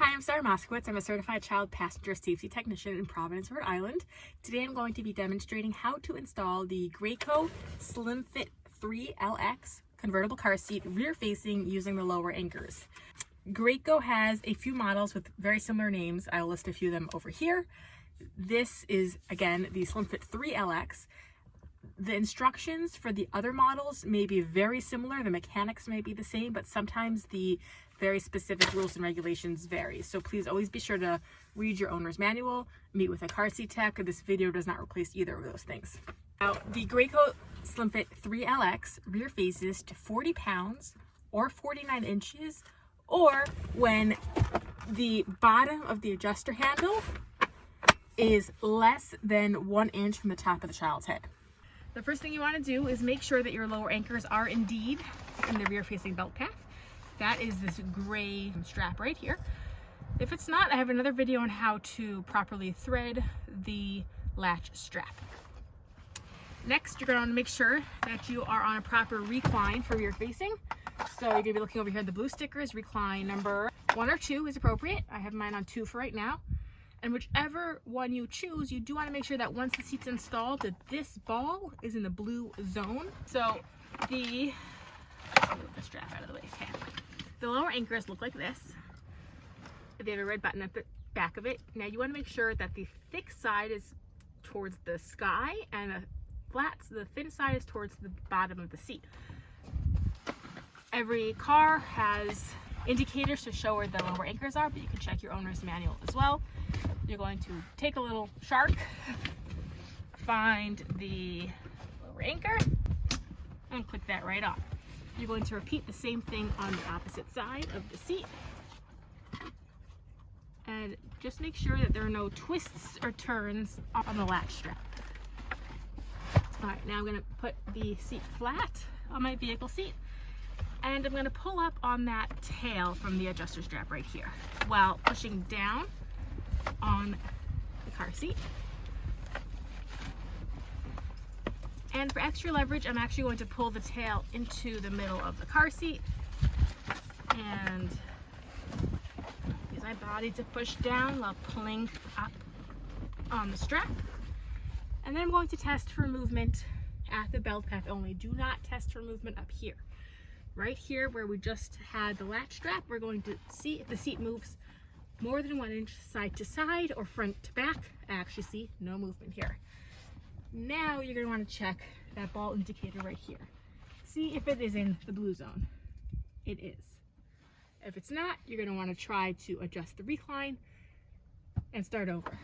Hi, I'm Sarah Moskowitz. I'm a certified child passenger safety technician in Providence, Rhode Island. Today I'm going to be demonstrating how to install the Graco Slimfit-3-LX convertible car seat rear facing using the lower anchors. Graco has a few models with very similar names. I'll list a few of them over here. This is, again, the Slimfit-3LX. The instructions for the other models may be very similar. The mechanics may be the same, but sometimes the very specific rules and regulations vary. So please always be sure to read your owner's manual, meet with a car seat tech. This video does not replace either of those things. Now, the Graco Slimfit-3LX rear faces to 40 pounds or 49 inches, or when the bottom of the adjuster handle is less than 1 inch from the top of the child's head. The first thing you want to do is make sure that your lower anchors are indeed in the rear facing belt path. That is this gray strap right here. If it's not, I have another video on how to properly thread the latch strap. Next, you're going to want to make sure that you are on a proper recline for rear facing. So you're going to be looking over here at the blue stickers. Recline number 1 or 2 is appropriate. I have mine on 2 for right now. And whichever one you choose, you do want to make sure that once the seat's installed, that this ball is in the blue zone. So let me move the strap out of the way. Okay. The lower anchors look like this. They have a red button at the back of it. Now you want to make sure that the thick side is towards the sky and the thin side is towards the bottom of the seat. Every car has indicators to show where the lower anchors are, but you can check your owner's manual as well. You're going to take a little shark, find the lower anchor, and click that right on. You're going to repeat the same thing on the opposite side of the seat. And just make sure that there are no twists or turns on the latch strap. All right, now I'm going to put the seat flat on my vehicle seat. And I'm going to pull up on that tail from the adjuster strap right here while pushing down on the car seat. And for extra leverage, I'm actually going to pull the tail into the middle of the car seat and use my body to push down while pulling up on the strap. And then I'm going to test for movement at the belt path only. Do not test for movement up here. Right here where we just had the latch strap, we're going to see if the seat moves more than 1 inch side to side or front to back. I actually see no movement here. Now you're going to want to check that ball indicator right here. See if it is in the blue zone. It is. If it's not, you're going to want to try to adjust the recline and start over.